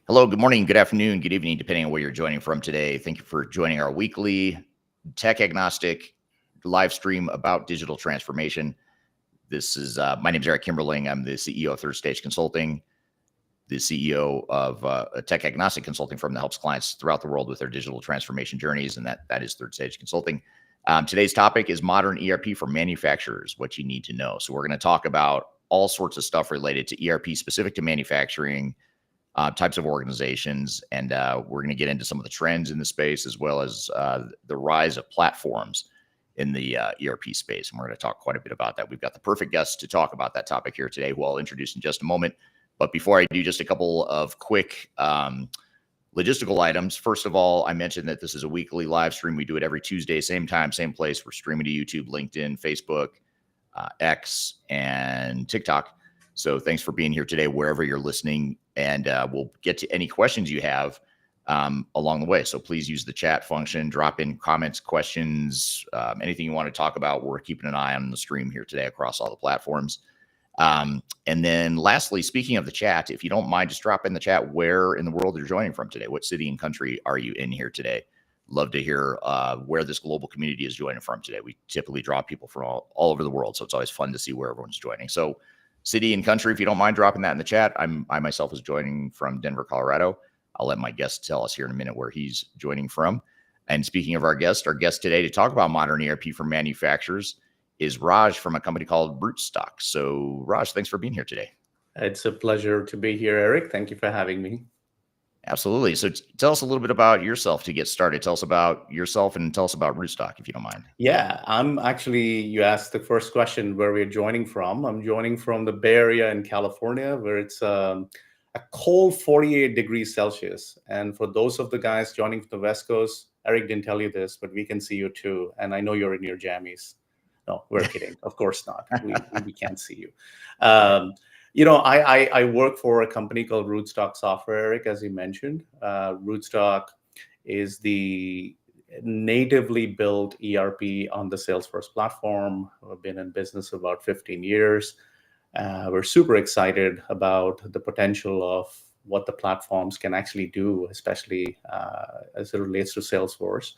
Hello, good morning, good afternoon, good evening, depending on where you're joining from today. Thank you for joining our weekly tech agnostic live stream about digital transformation. This is my name is Eric Kimberling. I'm the CEO of Third Stage Consulting, the CEO of a tech agnostic consulting firm that helps clients throughout the world with their digital transformation journeys, and that is Third Stage Consulting. Today's topic is modern ERP for manufacturers, what you need to know. So we're going to talk about all sorts of stuff related to ERP specific to manufacturing, types of organizations, and we're going to get into some of the trends in the space as well as the rise of platforms in the ERP space. And we're going to talk quite a bit about that. We've got the perfect guest to talk about that topic here today, who I'll introduce in just a moment. But before I do, just a couple of quick logistical items. First of all, I mentioned that this is a weekly live stream. We do it every Tuesday, same time, same place. We're streaming to YouTube, LinkedIn, Facebook, X, and TikTok. So thanks for being here today, wherever you're listening, and we'll get to any questions you have along the way. So please use the chat function, drop in comments, questions, anything you want to talk about. We're keeping an eye on the stream here today across all the platforms. And then lastly, speaking of the chat, if you don't mind, just drop in the chat where in the world you're joining from today. What city and country are you in here today? Love to hear where this global community is joining from today. We typically draw people from all over the world, so it's always fun to see where everyone's joining. So city and country, if you don't mind dropping that in the chat. I myself is joining from Denver, Colorado. I'll let my guest tell us here in a minute where he's joining from. And speaking of our guest today to talk about modern ERP for manufacturers is Raj from a company called Rootstock. So Raj, thanks for being here today. It's a pleasure to be here, Eric. Thank you for having me. Absolutely. So tell us a little bit about yourself to get started. Tell us about yourself and tell us about Rootstock, if you don't mind. Yeah, you asked the first question where we're joining from. I'm joining from the Bay Area in California, where it's a cold 48 degrees Celsius. And for those of the guys joining from the West Coast, Eric didn't tell you this, but we can see you too. And I know you're in your jammies. No, we're kidding. Of course not. We can't see you. I work for a company called Rootstock Software, Eric, as you mentioned. Rootstock is the natively built ERP on the Salesforce platform. We've been in business about 15 years. We're super excited about the potential of what the platforms can actually do, especially as it relates to Salesforce.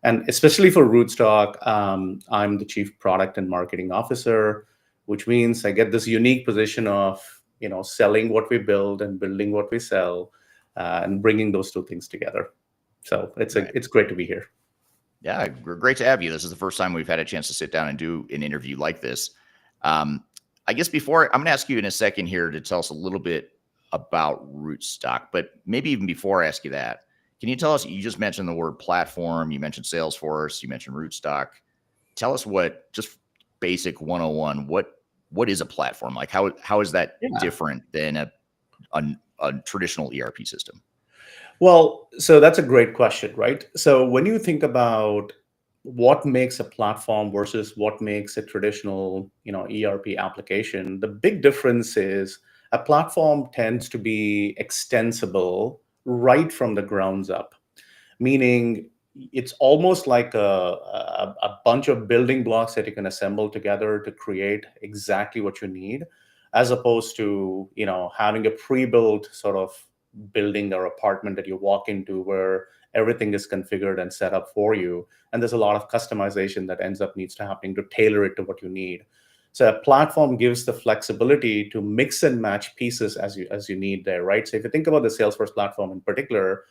And especially for Rootstock, I'm the Chief Product and Marketing Officer, which means I get this unique position of selling what we build and building what we sell, and bringing those two things together. So it's great to be here. Yeah, great to have you. This is the first time we've had a chance to sit down and do an interview like this. I guess I'm going to ask you in a second here to tell us a little bit about Rootstock, but maybe even before I ask you that, can you tell us, you just mentioned the word platform, you mentioned Salesforce, you mentioned Rootstock. Tell us just basic 101, what is a platform? Like how is that different than a traditional ERP system? Well, so that's a great question, right? So when you think about what makes a platform versus what makes a traditional, ERP application, the big difference is a platform tends to be extensible right from the grounds up, meaning it's almost like a bunch of building blocks that you can assemble together to create exactly what you need, as opposed to, having a pre-built sort of building or apartment that you walk into where everything is configured and set up for you. And there's a lot of customization that needs to happen to tailor it to what you need. So a platform gives the flexibility to mix and match pieces as you need there, right? So if you think about the Salesforce platform in particular,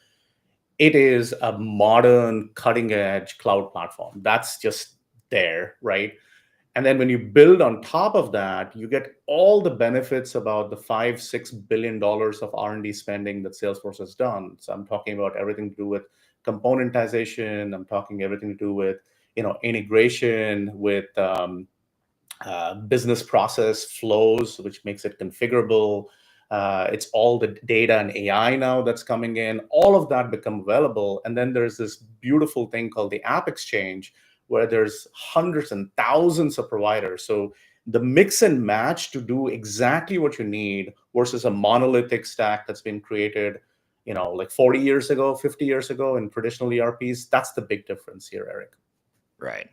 it is a modern, cutting-edge cloud platform. That's just there, right? And then when you build on top of that, you get all the benefits about the $5-6 billion of R&D spending that Salesforce has done. So I'm talking about everything to do with componentization. I'm talking everything to do with integration with business process flows, which makes it configurable. It's all the data and AI now that's coming in. All of that become available. And then there's this beautiful thing called the App Exchange, where there's hundreds and thousands of providers. So the mix and match to do exactly what you need versus a monolithic stack that's been created, like 40 years ago, 50 years ago in traditional ERPs, that's the big difference here, Eric. Right.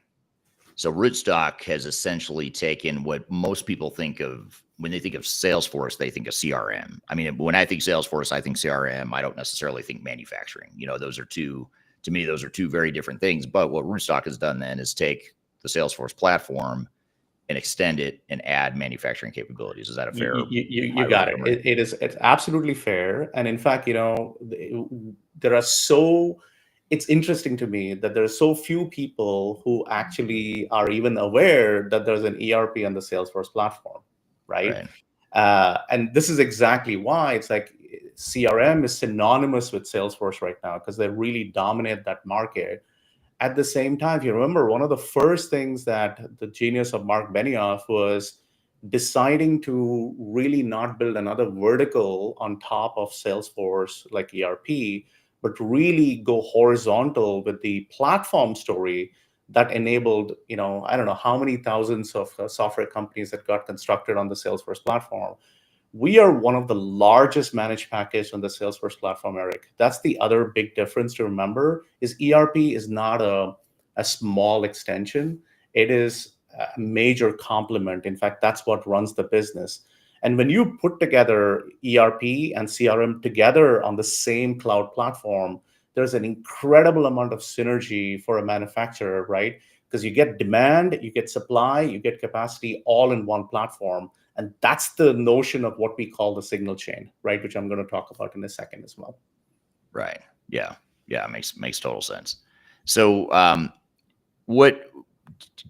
So Rootstock has essentially taken what most people think of when they think of Salesforce, they think of CRM. I mean, when I think Salesforce, I think CRM. I don't necessarily think manufacturing. Those are two, to me, those are two very different things. But what Rootstock has done then is take the Salesforce platform and extend it and add manufacturing capabilities. Is that a fair? You got it. It's absolutely fair. And in fact, it's interesting to me that there are so few people who actually are even aware that there's an ERP on the Salesforce platform, right? And this is exactly why it's like CRM is synonymous with Salesforce right now, because they really dominate that market. At the same time, if you remember, one of the first things that the genius of Mark Benioff was deciding to really not build another vertical on top of Salesforce like ERP, but really go horizontal with the platform story that enabled, I don't know how many thousands of software companies that got constructed on the Salesforce platform. We are one of the largest managed packages on the Salesforce platform, Eric. That's the other big difference to remember, is ERP is not a small extension. It is a major complement. In fact, that's what runs the business. And when you put together ERP and CRM together on the same cloud platform, there's an incredible amount of synergy for a manufacturer, right? Because you get demand, you get supply, you get capacity all in one platform. And that's the notion of what we call the signal chain, right? Which I'm going to talk about in a second as well. Right. Yeah. Makes total sense. So,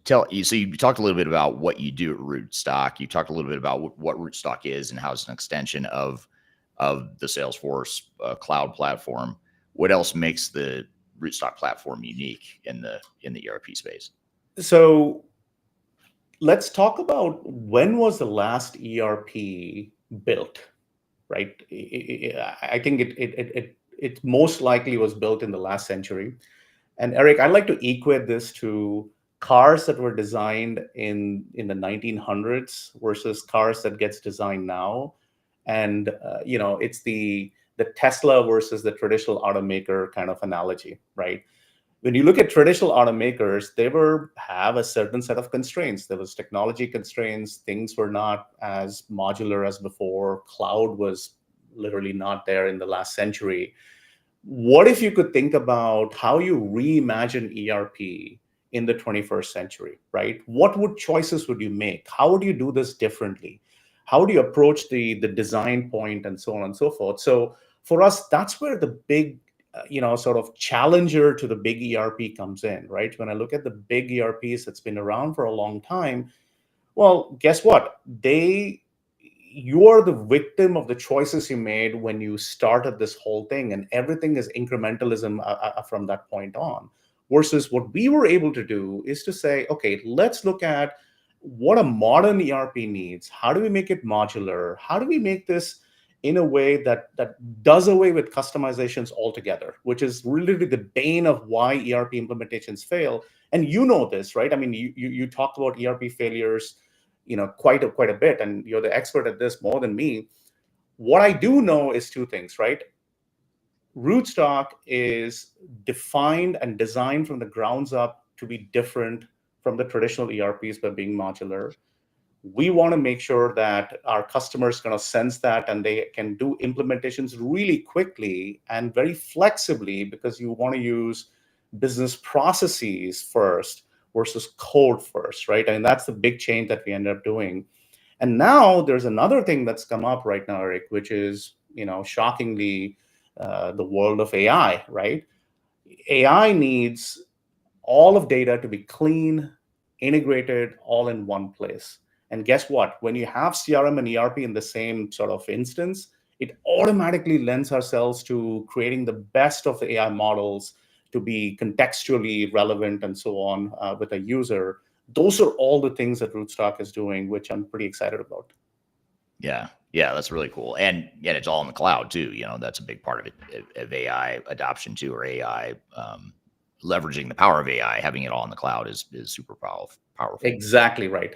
so you talked a little bit about what you do at Rootstock. You talked a little bit about what Rootstock is and how it's an extension of the Salesforce cloud platform. What else makes the Rootstock platform unique in the ERP space? So let's talk about when was the last ERP built, right? I think it most likely was built in the last century. And Eric, I'd like to equate this to cars that were designed in the 1900s versus cars that gets designed now. And it's the Tesla versus the traditional automaker kind of analogy, right? When you look at traditional automakers, they have a certain set of constraints. There was technology constraints. Things were not as modular as before. Cloud was literally not there in the last century. What if you could think about how you reimagine ERP in the 21st century, right? What choices would you make? How would you do this differently? How do you approach the design point and so on and so forth? So for us, that's where the big, sort of challenger to the big ERP comes in, right? When I look at the big ERPs that's been around for a long time, well, guess what? You are the victim of the choices you made when you started this whole thing, and everything is incrementalism from that point on. Versus what we were able to do is to say, okay, let's look at what a modern ERP needs. How do we make it modular? How do we make this in a way that does away with customizations altogether, which is really the bane of why ERP implementations fail. And you know this, right? I mean, you talk about ERP failures, quite a bit, and you're the expert at this more than me. What I do know is two things, right? Rootstock is defined and designed from the grounds up to be different from the traditional ERPs by being modular. We want to make sure that our customers kind of sense that, and they can do implementations really quickly and very flexibly, because you want to use business processes first versus code first, right? And that's the big change that we ended up doing. And now there's another thing that's come up right now, Eric, which is, shockingly, the world of AI, right? AI needs all of data to be clean, integrated, all in one place. And guess what? When you have CRM and ERP in the same sort of instance, it automatically lends ourselves to creating the best of the AI models to be contextually relevant and so on with a user. Those are all the things that Rootstock is doing, which I'm pretty excited about. Yeah, that's really cool. And yet it's all in the cloud too. That's a big part of it, of AI adoption too, or AI leveraging the power of AI. Having it all in the cloud is super powerful. Exactly right.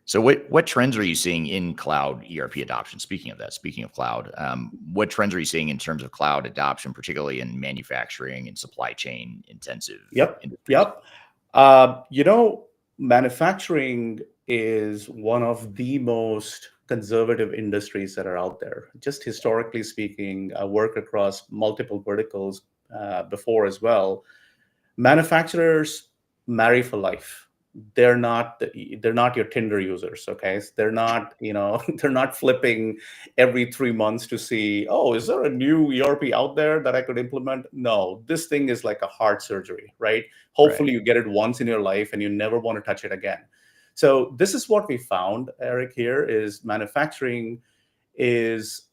So what trends are you seeing in cloud ERP adoption? Speaking of cloud, what trends are you seeing in terms of cloud adoption, particularly in manufacturing and supply chain intensive industries? Manufacturing is one of the most conservative industries that are out there. Just historically speaking, I worked across multiple verticals before as well. Manufacturers marry for life. They're not your Tinder users, okay? They're not, they're not flipping every 3 months to see, oh, is there a new ERP out there that I could implement? No, this thing is like a heart surgery, right? Right. Hopefully you get it once in your life and you never want to touch it again. So this is what we found, Eric, here is manufacturing is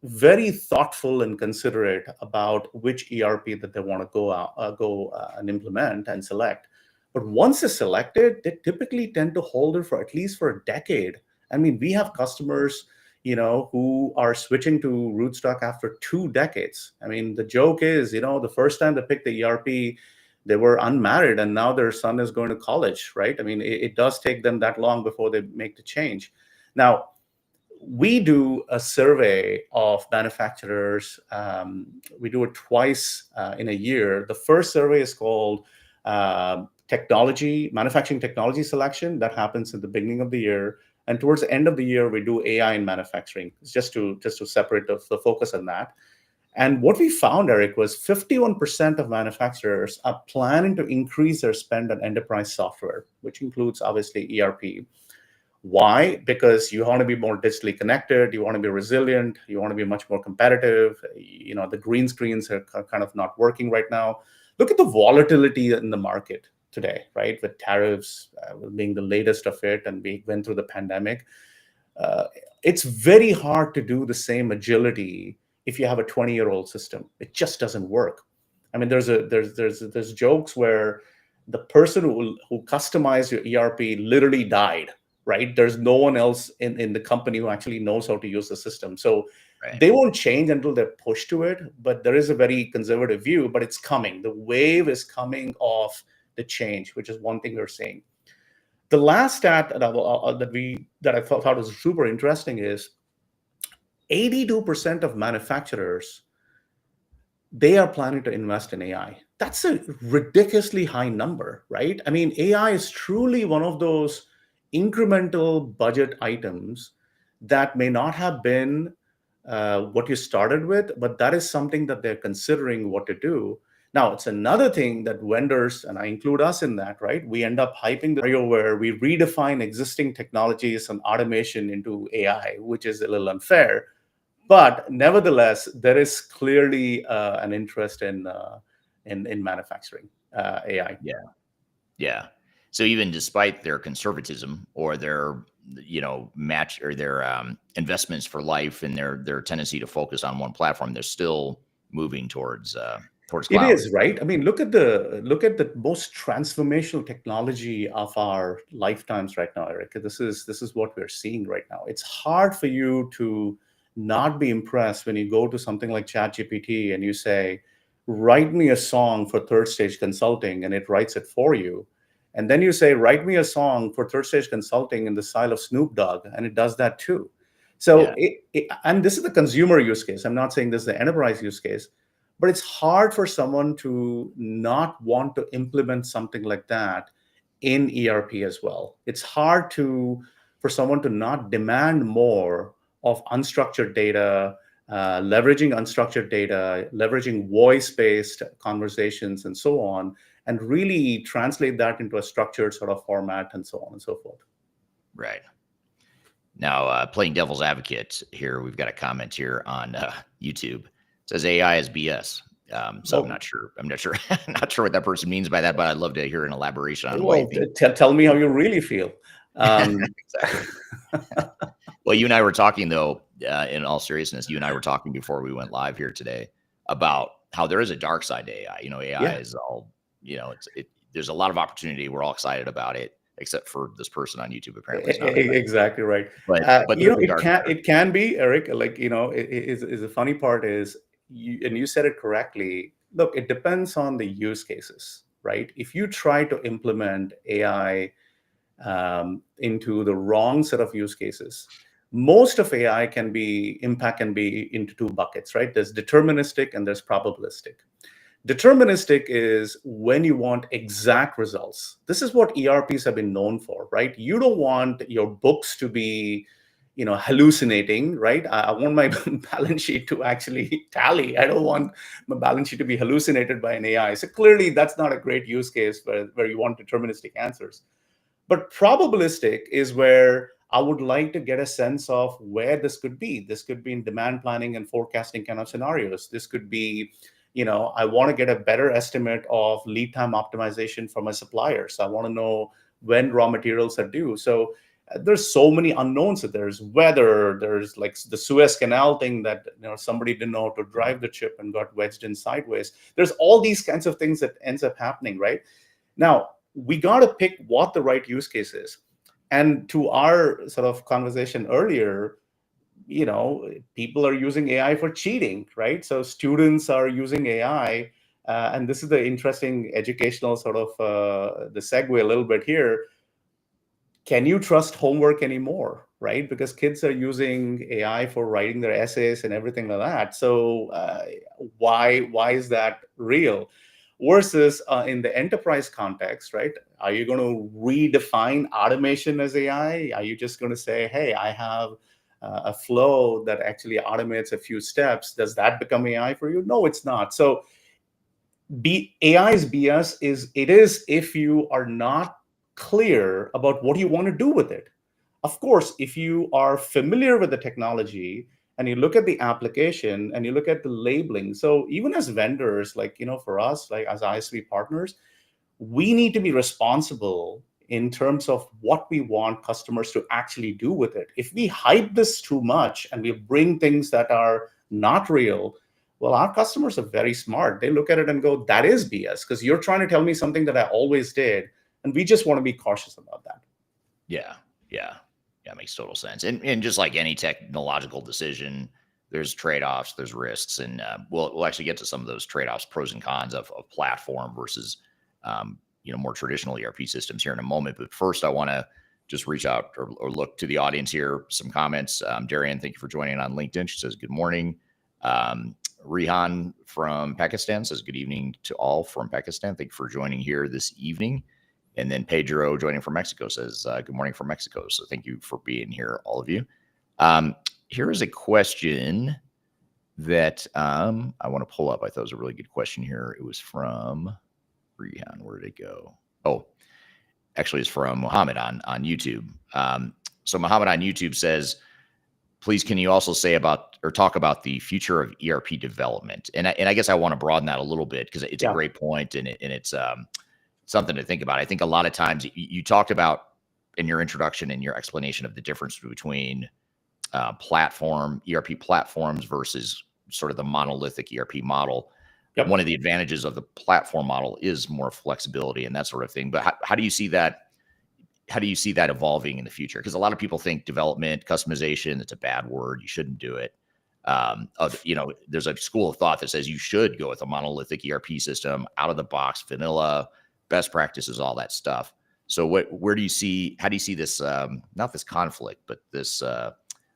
very thoughtful and considerate about which ERP that they want to go and implement and select. But once it's selected, they typically tend to hold it for at least for a decade. I mean, we have customers, who are switching to Rootstock after 2 decades. I mean, the joke is, the first time they picked the ERP, they were unmarried, and now their son is going to college, right? I mean, it does take them that long before they make the change. Now, we do a survey of manufacturers. We do it twice in a year. The first survey is called manufacturing technology selection. That happens at the beginning of the year. And towards the end of the year, we do AI in manufacturing. It's just to separate the focus on that. And what we found, Eric, was 51% of manufacturers are planning to increase their spend on enterprise software, which includes obviously ERP. Why? Because you want to be more digitally connected, you want to be resilient, you want to be much more competitive. The green screens are kind of not working right now. Look at the volatility in the market today, right? With tariffs being the latest of it, and we went through the pandemic. It's very hard to do the same agility if you have a 20-year-old system. It just doesn't work. I mean, there's jokes where the person who customized your ERP literally died, right? There's no one else in the company who actually knows how to use the system. So Right. they won't change until they're pushed to it, but there is a very conservative view, but it's coming. The wave is coming of the change, which is one thing we're seeing. The last stat that I thought was super interesting is 82% of manufacturers, they are planning to invest in AI. That's a ridiculously high number, right? I mean, AI is truly one of those incremental budget items that may not have been what you started with, but that is something that they're considering what to do. Now, it's another thing that vendors, and I include us in that, right? We end up hyping the scenario where we redefine existing technologies and automation into AI, which is a little unfair. But nevertheless, there is clearly an interest in manufacturing AI. Yeah. Yeah. So even despite their conservatism or their, match or their investments for life and their tendency to focus on one platform, they're still moving towards It cloud. is, right. I mean, look at the most transformational technology of our lifetimes right now, Eric. This is what we're seeing right now. It's hard for you to not be impressed when you go to something like ChatGPT and you say, "Write me a song for third stage consulting," and it writes it for you. And then you say, "Write me a song for third stage consulting in the style of Snoop Dogg," and it does that too. So, Yeah. and this is the consumer use case. I'm not saying this is the enterprise use case, but it's hard for someone to not want to implement something like that in ERP as well. It's hard for someone to not demand more of unstructured data, leveraging voice-based conversations, and so on, and really translate that into a structured sort of format, and so on and so forth. Right. Now, playing devil's advocate here, we've got a comment here on YouTube. It says AI is BS. So I'm Oh, not sure. I'm not sure. Not sure what that person means by that, but I'd love to hear an elaboration on why you well, think. tell me how you really feel. Exactly. Well, you and I were talking though. In all seriousness, you and I were talking before we went live here today about how there is a dark side to AI. AI Yeah. is all. There's a lot of opportunity. We're all excited about it, except for this person on YouTube. Apparently, is not excited. Exactly right. But there's a It dark side. can be, Eric. Like, is the funny part is and you said it correctly. Look, it depends on the use cases, right? If you try to implement AI into the wrong set of use cases, most of AI impact can be into two buckets, right? There's deterministic and there's probabilistic. Deterministic is when you want exact results. This is what ERPs have been known for, right? You don't want your books to be, hallucinating, right? I want my balance sheet to actually tally. I don't want my balance sheet to be hallucinated by an AI. So clearly, that's not a great use case where you want deterministic answers. But probabilistic is where I would like to get a sense of where this could be. This could be in demand planning and forecasting kind of scenarios. This could be, I want to get a better estimate of lead time optimization for my suppliers. I want to know when raw materials are due. So there's so many unknowns. There's weather. There's like the Suez Canal thing that somebody didn't know how to drive the ship and got wedged in sideways. There's all these kinds of things that ends up happening, right? Now, we got to pick what the right use case is. And to our sort of conversation earlier, people are using AI for cheating, right? So students are using AI. And this is the interesting educational sort of the segue a little bit here. Can you trust homework anymore, right? Because kids are using AI for writing their essays and everything like that. So why is that real? Versus in the enterprise context, right? Are you going to redefine automation as AI? Are you just going to say, hey, I have a flow that actually automates a few steps? Does that become AI for you? No, it's not. So AI's BS is if you are not clear about what you want to do with it. Of course, if you are familiar with the technology and you look at the application and you look at the labeling, so even as vendors, like, for us, like as ISV partners, we need to be responsible in terms of what we want customers to actually do with it. If we hype this too much and we bring things that are not real, well, our customers are very smart. They look at it and go, that is BS, because you're trying to tell me something that I always did. And we just want to be cautious about that. Yeah. It makes total sense. And just like any technological decision, there's trade-offs, there's risks, and we'll actually get to some of those trade-offs, pros and cons of platform versus more traditional ERP systems here in a moment. But first, I want to just reach out or look to the audience here. Some comments. Darian, thank you for joining on LinkedIn. She says, good morning. Rihan from Pakistan says, good evening to all from Pakistan. Thank you for joining here this evening. And then Pedro joining from Mexico says, good morning from Mexico. So thank you for being here, all of you. Here is a question that I want to pull up. I thought it was a really good question here. It was from Rihan. Where did it go? Oh, actually it's from Muhammad on YouTube. So Muhammad on YouTube says, please, can you also say about or talk about the future of ERP development? And I guess I want to broaden that a little bit because it's a great point and it's something to think about. I think a lot of times you talked about in your introduction and your explanation of the difference between ERP platforms versus sort of the monolithic ERP model. Yep. One of the advantages of the platform model is more flexibility and that sort of thing. But how do you see that? How do you see that evolving in the future? Because a lot of people think development, customization, it's a bad word. You shouldn't do it. There's a school of thought that says you should go with a monolithic ERP system, out of the box, vanilla, best practices, all that stuff. So how do you see this, not this conflict, but this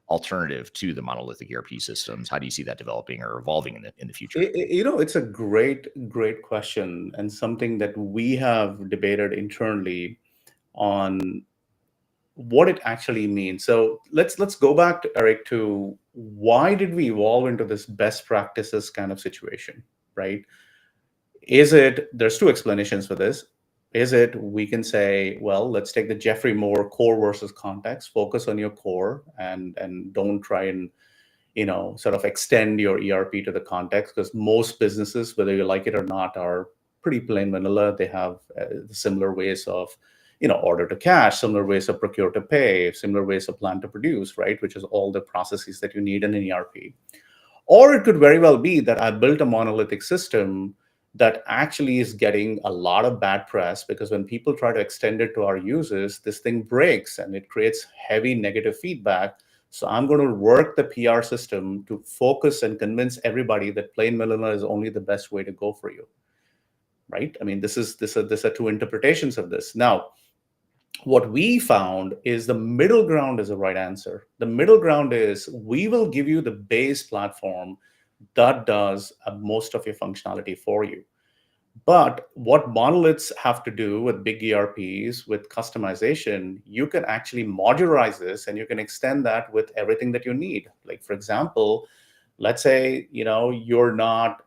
alternative to the monolithic ERP systems? How do you see that developing or evolving in the future? It's a great question and something that we have debated internally on what it actually means. So let's go back to Eric to why did we evolve into this best practices kind of situation, right? There's two explanations for this. Is it we can say, well, let's take the Jeffrey Moore core versus context, focus on your core and don't try and sort of extend your ERP to the context, because most businesses, whether you like it or not, are pretty plain vanilla. They have similar ways of order to cash, similar ways of procure to pay, similar ways of plan to produce, right? Which is all the processes that you need in an ERP. Or it could very well be that I built a monolithic system that actually is getting a lot of bad press, because when people try to extend it to our users, this thing breaks and it creates heavy negative feedback. So I'm going to work the PR system to focus and convince everybody that plain vanilla is only the best way to go for you, right? I mean, this are two interpretations of this. Now, what we found is the middle ground is the right answer. The middle ground is we will give you the base platform that does most of your functionality for you. But what monoliths have to do with big ERPs, with customization, you can actually modularize this and you can extend that with everything that you need. Like, for example, let's say, you're not,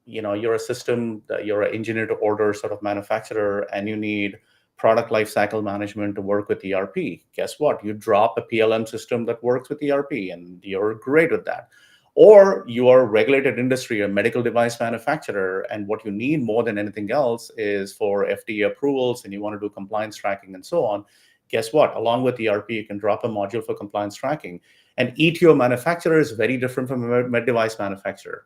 you're a system, you're an engineer to order sort of manufacturer, and you need product lifecycle management to work with ERP. Guess what? You drop a PLM system that works with ERP and you're great with that. Or you are a regulated industry, a medical device manufacturer, and what you need more than anything else is for FDA approvals and you want to do compliance tracking and so on. Guess what? Along with ERP, you can drop a module for compliance tracking. An ETO manufacturer is very different from a med device manufacturer.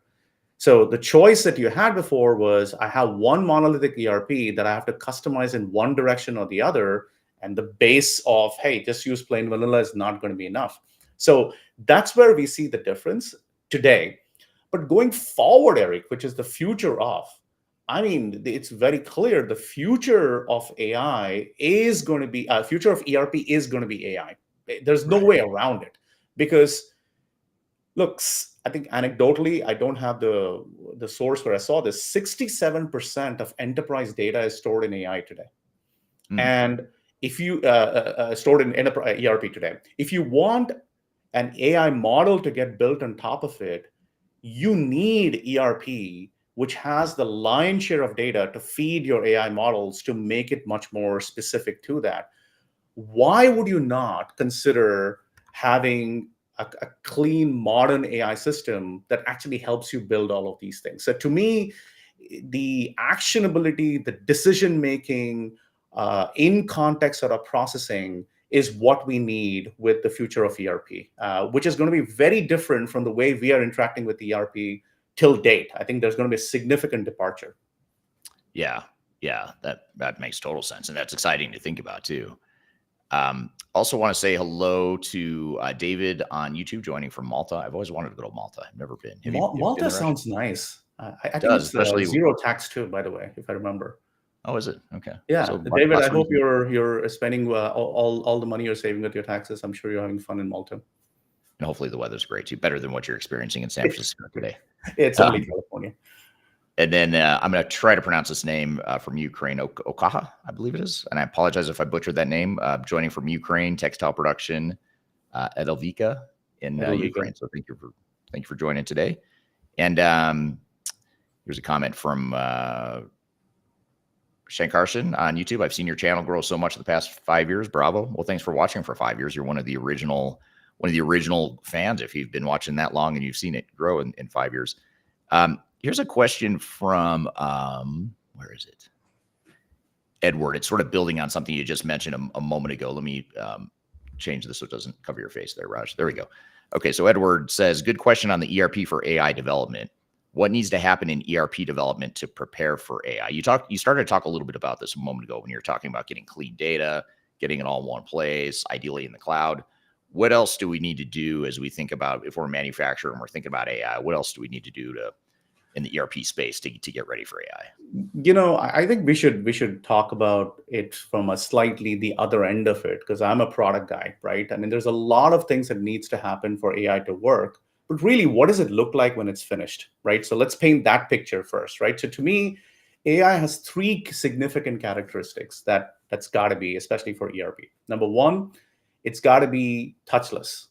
So the choice that you had before was, I have one monolithic ERP that I have to customize in one direction or the other. And the base of, hey, just use plain vanilla is not going to be enough. So that's where we see the difference today. But going forward, Eric, which is the future of, I mean, it's very clear the future of AI is going to be, future of ERP is going to be AI. There's no way around it. Because look, I think anecdotally, I don't have the source where I saw this. 67% of enterprise data is stored in AI today, and if you stored in enterprise ERP today, if you want an AI model to get built on top of it, you need ERP, which has the lion's share of data to feed your AI models to make it much more specific to that. Why would you not consider having a clean, modern AI system that actually helps you build all of these things? So to me, the actionability, the decision making, in context sort of processing is what we need with the future of ERP, which is going to be very different from the way we are interacting with ERP till date. I think there's going to be a significant departure. Yeah, that makes total sense, and that's exciting to think about too. Also want to say hello to David on YouTube joining from Malta. I've always wanted to go to Malta. I've never been. Have you been Malta there, sounds nice. I think does, it's especially zero tax too, by the way, if I remember. Oh, is it? Okay. Yeah, So David, I last hope reason, you're spending all the money you're saving with your taxes. I'm sure you're having fun in Malta. and hopefully the weather's great too, better than what you're experiencing in San Francisco today. It's only California. And then I'm going to try to pronounce this name from Ukraine, Okaha, I believe it is. And I apologize if I butchered that name. Joining from Ukraine, textile production at Elvika in Ukraine. So thank you for joining today. And here's a comment from Shankarshan on YouTube. I've seen your channel grow so much in the past 5 years. Bravo. Well, thanks for watching for 5 years. You're one of the original fans. If you've been watching that long and you've seen it grow in 5 years. Here's a question from, where is it? Edward. It's sort of building on something you just mentioned a moment ago. Let me change this so it doesn't cover your face there, Raj. There we go. Okay, so Edward says, good question on the ERP for AI development. What needs to happen in ERP development to prepare for AI? You started to talk a little bit about this a moment ago when you were talking about getting clean data, getting it all in one place, ideally in the cloud. What else do we need to do as we think about, if we're a manufacturer and we're thinking about AI, what else do we need to do in the ERP space to get ready for AI? I think we should talk about it from a slightly the other end of it, because I'm a product guy, right? I mean, there's a lot of things that needs to happen for AI to work, but really, what does it look like when it's finished, right? So let's paint that picture first, right? So to me, AI has three significant characteristics that's got to be, especially for ERP. Number one, it's got to be touchless.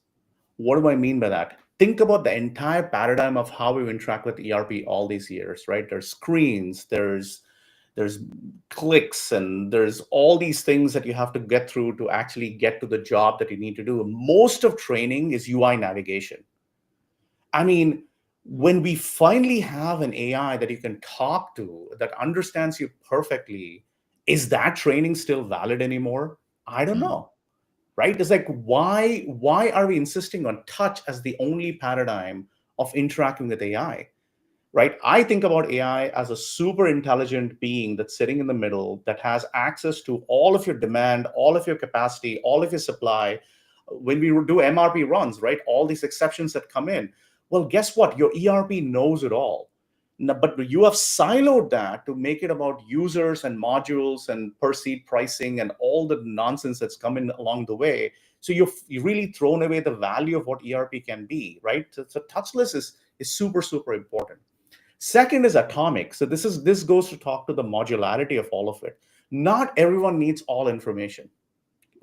What do I mean by that? Think about the entire paradigm of how we interact with ERP all these years, right? There's screens, there's clicks, and there's all these things that you have to get through to actually get to the job that you need to do. Most of training is UI navigation. I mean, when we finally have an AI that you can talk to, that understands you perfectly, is that training still valid anymore? I don't know. Right? It's like, why are we insisting on touch as the only paradigm of interacting with AI? Right? I think about AI as a super intelligent being that's sitting in the middle, that has access to all of your demand, all of your capacity, all of your supply. When we do MRP runs, right? All these exceptions that come in. Well, guess what? Your ERP knows it all. But you have siloed that to make it about users and modules and per seat pricing and all the nonsense that's come in along the way. So you've really thrown away the value of what ERP can be, right? So touchless is super, super important. Second is atomic. So this goes to talk to the modularity of all of it. Not everyone needs all information.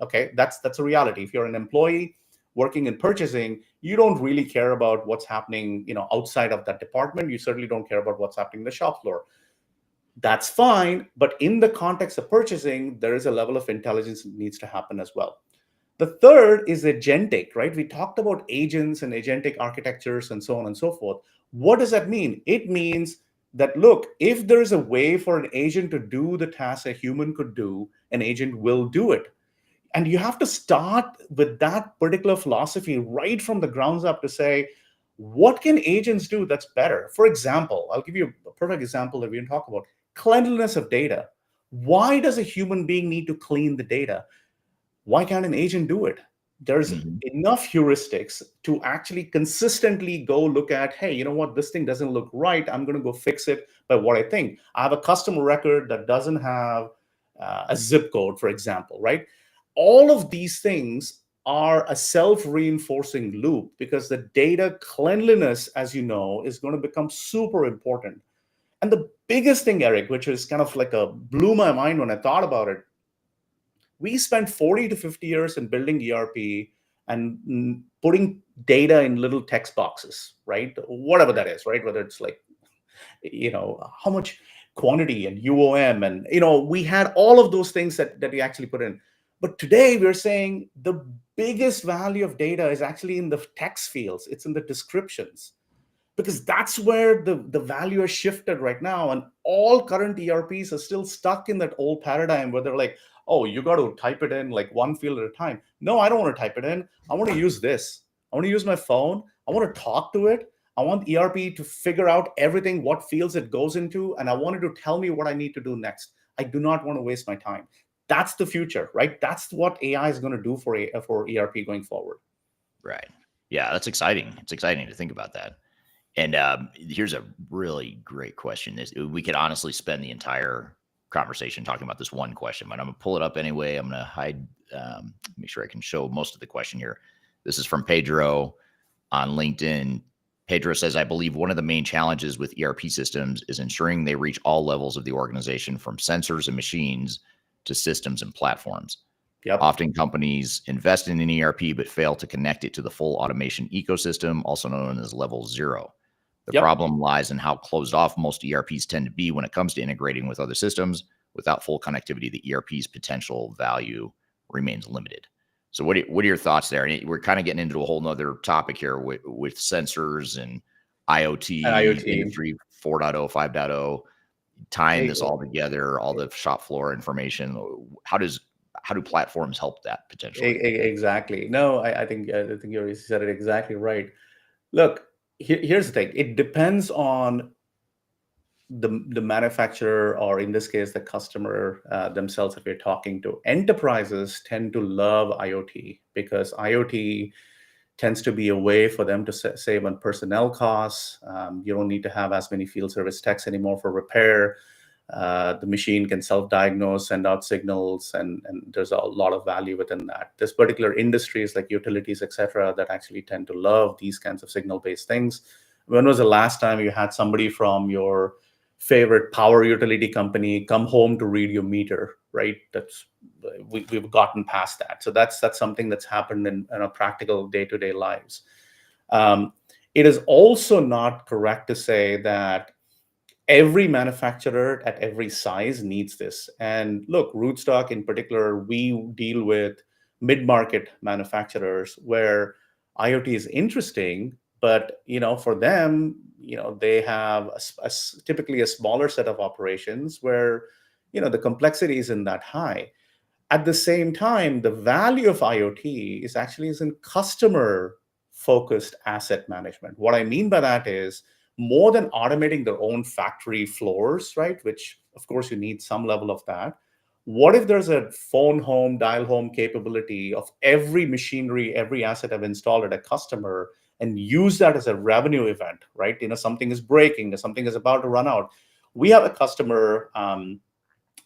Okay, that's a reality. If you're an employee working in purchasing, you don't really care about what's happening, outside of that department. You certainly don't care about what's happening in the shop floor. That's fine, but in the context of purchasing, there is a level of intelligence that needs to happen as well. The third is agentic, right? We talked about agents and agentic architectures and so on and so forth. What does that mean? It means that, look, if there is a way for an agent to do the task a human could do, an agent will do it. And you have to start with that particular philosophy right from the grounds up to say, what can agents do that's better? For example, I'll give you a perfect example that we can talk about: cleanliness of data. Why does a human being need to clean the data? Why can't an agent do it? There's Mhm. enough heuristics to actually consistently go look at, hey, you know what, this thing doesn't look right. I'm going to go fix it by what I think. I have a customer record that doesn't have a zip code, for example, right? All of these things are a self-reinforcing loop, because the data cleanliness, as you know, is going to become super important. And the biggest thing, Eric, which is kind of like a blew my mind when I thought about it, we spent 40 to 50 years in building ERP and putting data in little text boxes, right? Whatever that is, right? Whether it's like, how much quantity and UOM, and, we had all of those things that we actually put in. But today we're saying the biggest value of data is actually in the text fields, it's in the descriptions, because that's where the value has shifted right now. And all current ERPs are still stuck in that old paradigm where they're like, oh, you got to type it in like one field at a time. No, I don't want to type it in. I want to use this. I want to use my phone. I want to talk to it. I want ERP to figure out everything, what fields it goes into, and I want it to tell me what I need to do next. I do not want to waste my time. That's the future, right? That's what AI is going to do for ERP going forward. Right. Yeah, that's exciting. It's exciting to think about that. And here's a really great question. We could honestly spend the entire conversation talking about this one question, but I'm going to pull it up anyway. I'm going to hide, make sure I can show most of the question here. This is from Pedro on LinkedIn. Pedro says, I believe one of the main challenges with ERP systems is ensuring they reach all levels of the organization, from sensors and machines to systems and platforms. Yep. Often companies invest in an ERP but fail to connect it to the full automation ecosystem, also known as level 0. The problem lies in how closed off most ERPs tend to be when it comes to integrating with other systems. Without full connectivity, the ERP's potential value remains limited. So what are your thoughts there? And we're kind of getting into a whole nother topic here with sensors and IoT, And IoT. Industry 4.0, 5.0, tying this all together, all the shop floor information. How do platforms help that potentially? Exactly. No, I think you said it exactly right. Look, here's the thing. It depends on the manufacturer, or in this case, the customer themselves that we're talking to. Enterprises tend to love IoT because IoT tends to be a way for them to save on personnel costs. You don't need to have as many field service techs anymore for repair. The machine can self-diagnose, send out signals, and there's a lot of value within that. There's particular industries like utilities, etc., that actually tend to love these kinds of signal-based things. When was the last time you had somebody from your favorite power utility company come home to read your meter, right? We've gotten past that. So that's something that's happened in our practical day-to-day lives. It is also not correct to say that every manufacturer at every size needs this. And look, Rootstock in particular, we deal with mid-market manufacturers where IoT is interesting, but for them, they have typically a smaller set of operations where the complexity isn't that high. At the same time, the value of IoT is in customer focused asset management. What I mean by that is, more than automating their own factory floors, right? Which of course you need some level of that. What if there's a phone home, dial home capability of every machinery, every asset I've installed at a customer, and use that as a revenue event, right? Something is breaking, something is about to run out. We have a customer at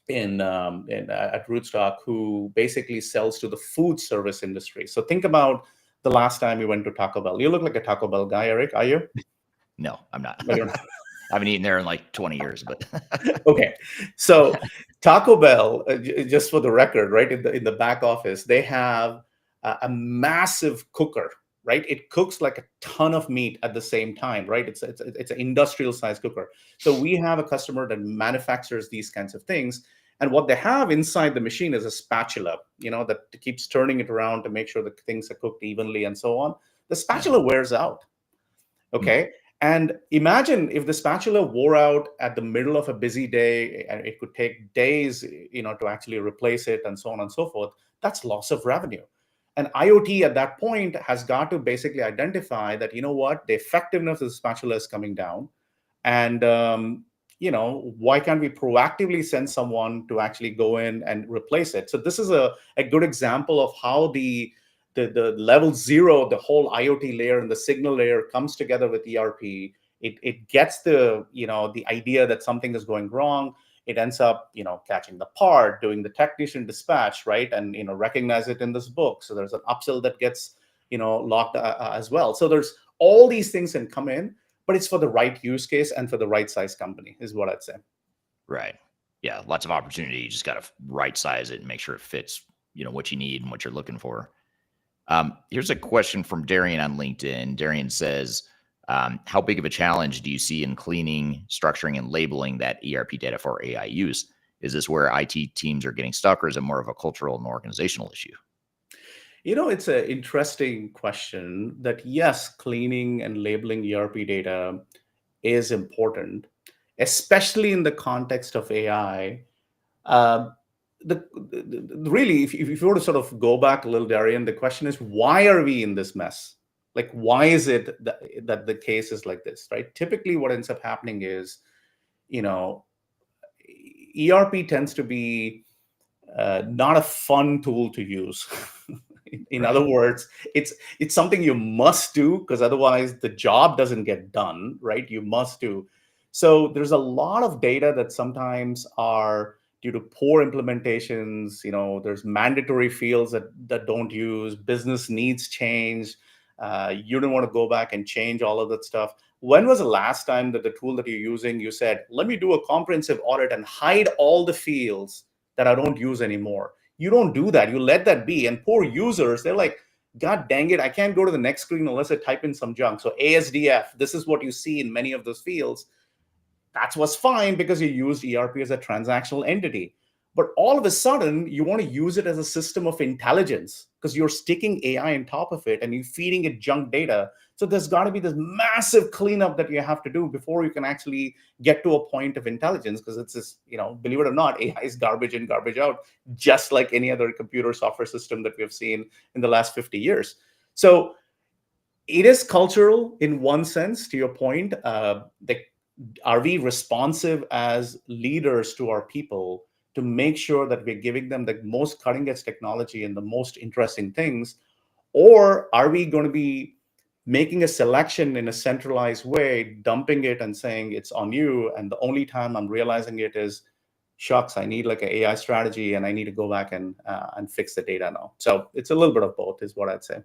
Rootstock who basically sells to the food service industry. So think about the last time you went to Taco Bell. You look like a Taco Bell guy, Eric. Are you? No, I'm not. No, you're not. I haven't eaten there in like 20 years, but Okay, so Taco Bell, just for the record, right, in the back office, they have a massive cooker, right? It cooks like a ton of meat at the same time, right? It's an industrial size cooker. So we have a customer that manufactures these kinds of things, and what they have inside the machine is a spatula, that keeps turning it around to make sure that things are cooked evenly and so on. The yeah. spatula wears out. Hmm. Okay. And imagine if the spatula wore out at the middle of a busy day and it could take days, to actually replace it and so on and so forth. That's loss of revenue. And IoT at that point has got to basically identify that, the effectiveness of the spatula is coming down. And, why can't we proactively send someone to actually go in and replace it? So this is a good example of how the level zero, the whole IoT layer and the signal layer comes together with ERP. It gets the idea that something is going wrong. It ends up, catching the part, doing the technician dispatch, right, and recognize it in this book. So there's an upsell that gets locked as well. So there's all these things can come in, but it's for the right use case and for the right size company, is what I'd say. Right. Yeah. Lots of opportunity. You just got to right size it and make sure it fits, what you need and what you're looking for. Here's a question from Darian on LinkedIn. Darian says, how big of a challenge do you see in cleaning, structuring, and labeling that ERP data for AI use? Is this where IT teams are getting stuck, or is it more of a cultural and organizational issue? It's an interesting question that, yes, cleaning and labeling ERP data is important, especially in the context of AI. Uh, really, if you were to sort of go back a little, Darian, the question is, why are we in this mess? Like, why is it that the case is like this, right? Typically, what ends up happening is, you know, ERP tends to be not a fun tool to use. In Right. other words, it's something you must do because otherwise the job doesn't get done, right? You must do. So there's a lot of data that sometimes are due to poor implementations. There's mandatory fields that don't use. Business needs change. You don't want to go back and change all of that stuff. When was the last time that the tool that you're using, you said, let me do a comprehensive audit and hide all the fields that I don't use anymore? You don't do that. You let that be. And poor users, they're like, God dang it, I can't go to the next screen unless I type in some junk. So ASDF, this is what you see in many of those fields. That's what's fine because you used ERP as a transactional entity. But all of a sudden, you want to use it as a system of intelligence because you're sticking AI on top of it and you're feeding it junk data. So there's got to be this massive cleanup that you have to do before you can actually get to a point of intelligence, because it's this, believe it or not, AI is garbage in, garbage out, just like any other computer software system that we have seen in the last 50 years. So it is cultural in one sense, to your point. Are we responsive as leaders to our people to make sure that we're giving them the most cutting edge technology and the most interesting things? Or are we going to be making a selection in a centralized way, dumping it and saying it's on you? And the only time I'm realizing it is, shucks, I need like an AI strategy and I need to go back and fix the data now. So it's a little bit of both, is what I'd say.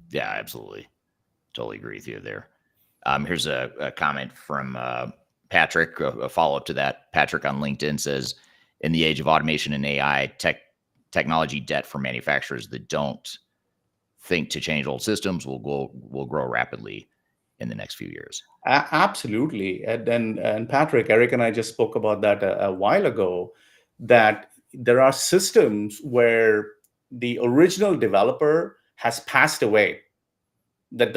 Yeah, absolutely. Totally agree with you there. Here's a comment from Patrick, a follow up to that. Patrick on LinkedIn says, in the age of automation and AI, technology debt for manufacturers that don't think to change old systems will grow rapidly in the next few years. Absolutely. And Patrick, Eric and I just spoke about that a while ago, that there are systems where the original developer has passed away, that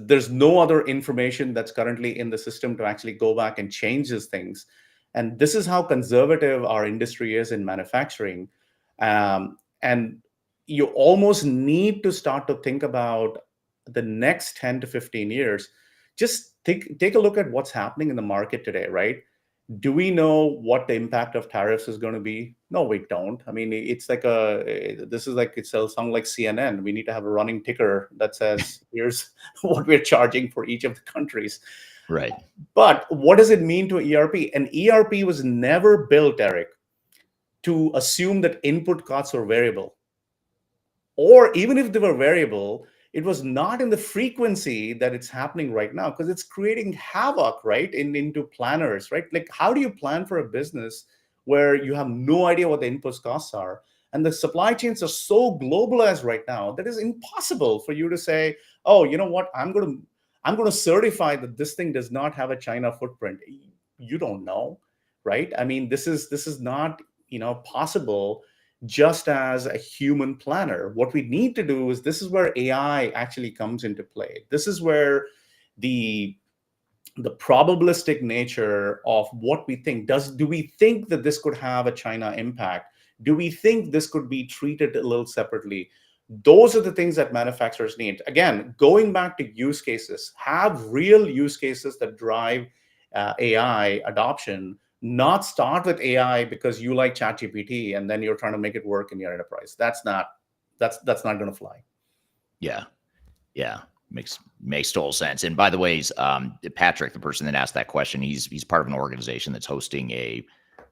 there's no other information that's currently in the system to actually go back and change these things. And this is how conservative our industry is in manufacturing. And you almost need to start to think about the next 10 to 15 years. Just take a look at what's happening in the market today, right? Do we know what the impact of tariffs is going to be? No, we don't. I mean, it's like it'll sound like CNN. We need to have a running ticker that says, here's what we're charging for each of the countries. Right. But what does it mean to ERP? An ERP was never built, Eric, to assume that input costs are variable. Or even if they were variable, it was not in the frequency that it's happening right now, because it's creating havoc, right, into planners, right? Like, how do you plan for a business where you have no idea what the input costs are? And the supply chains are so globalized right now that it's impossible for you to say, oh, you know what, I'm going to certify that this thing does not have a China footprint. You don't know, right? I mean, this is not, possible just as a human planner. What we need to do is, this is where AI actually comes into play. This is where the the probabilistic nature of what we think, do we think that this could have a China impact? Do we think this could be treated a little separately? Those are the things that manufacturers need. Again, going back to use cases, have real use cases that drive AI adoption, not start with AI because you like ChatGPT and then you're trying to make it work in your enterprise. That's not going to fly. Yeah. Yeah. Makes total sense. And by the way, Patrick, the person that asked that question, he's part of an organization that's hosting a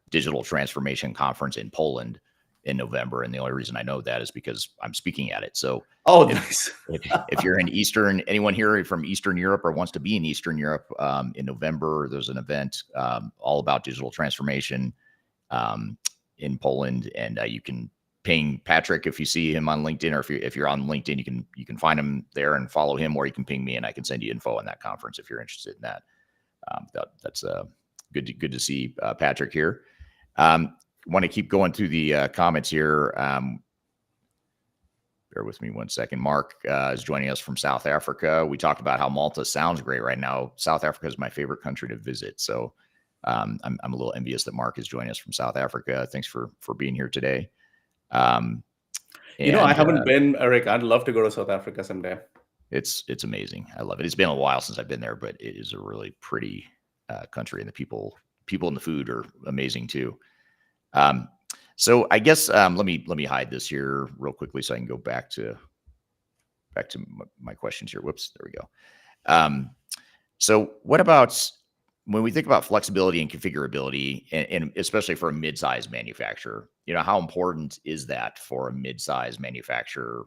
digital transformation conference in Poland in November. And the only reason I know that is because I'm speaking at it. So Nice. if you're in anyone here from Eastern Europe or wants to be in Eastern Europe, in November, there's an event all about digital transformation in Poland, and you can ping Patrick if you see him on LinkedIn, or if you're on LinkedIn, you can find him there and follow him, or you can ping me and I can send you info on that conference if you're interested in that. That's good to see Patrick here. Want to keep going through the comments here. Bear with me one second. Mark is joining us from South Africa. We talked about how Malta sounds great right now. South Africa is my favorite country to visit. So I'm a little envious that Mark is joining us from South Africa. Thanks for being here today. I haven't been, Eric. I'd love to go to South Africa someday. It's amazing. I love it. It's been a while since I've been there, but it is a really pretty country, and the people and the food are amazing too. So I guess let me hide this here real quickly so I can go back to my questions here. Whoops, there we go. So what about when we think about flexibility and configurability, and especially for a mid-sized manufacturer, how important is that for a mid-sized manufacturer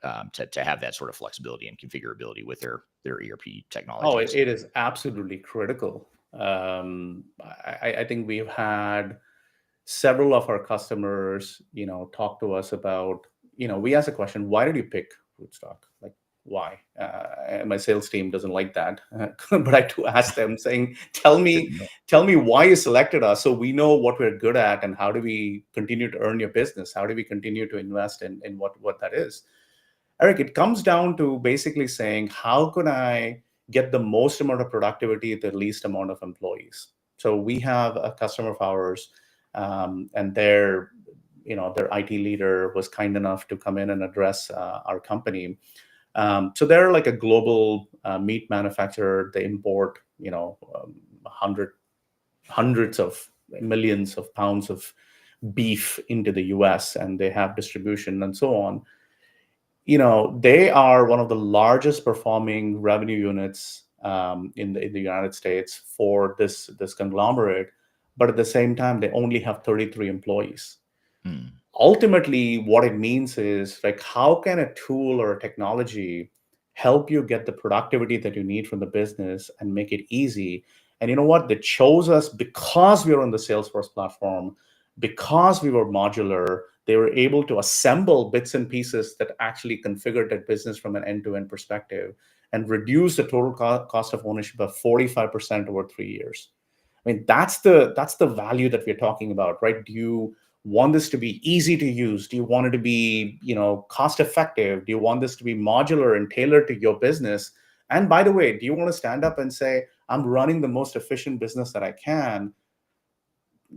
to have that sort of flexibility and configurability with their ERP technology? Oh, it is absolutely critical. I think we've had several of our customers, talk to us about, we ask a question, why did you pick Rootstock? Like, why? And my sales team doesn't like that, but I do ask them, saying, tell me why you selected us, so we know what we're good at, and how do we continue to earn your business? How do we continue to invest in what that is? Eric, it comes down to basically saying, how can I get the most amount of productivity with the least amount of employees? So we have a customer of ours, and their IT leader was kind enough to come in and address our company. So they're like a global meat manufacturer. They import, hundreds of millions of pounds of beef into the US, and they have distribution and so on. They are one of the largest performing revenue units in the United States for this conglomerate, but at the same time, they only have 33 employees. Ultimately, what it means is, like, how can a tool or a technology help you get the productivity that you need from the business and make it easy? And you know what? They chose us because we were on the Salesforce platform, because we were modular. They were able to assemble bits and pieces that actually configured that business from an end-to-end perspective and reduce the total cost of ownership by 45% over 3 years. I mean, that's the value that we're talking about, right? Do you want this to be easy to use? Do you want it to be, cost effective? Do you want this to be modular and tailored to your business? And by the way, do you want to stand up and say, I'm running the most efficient business that I can?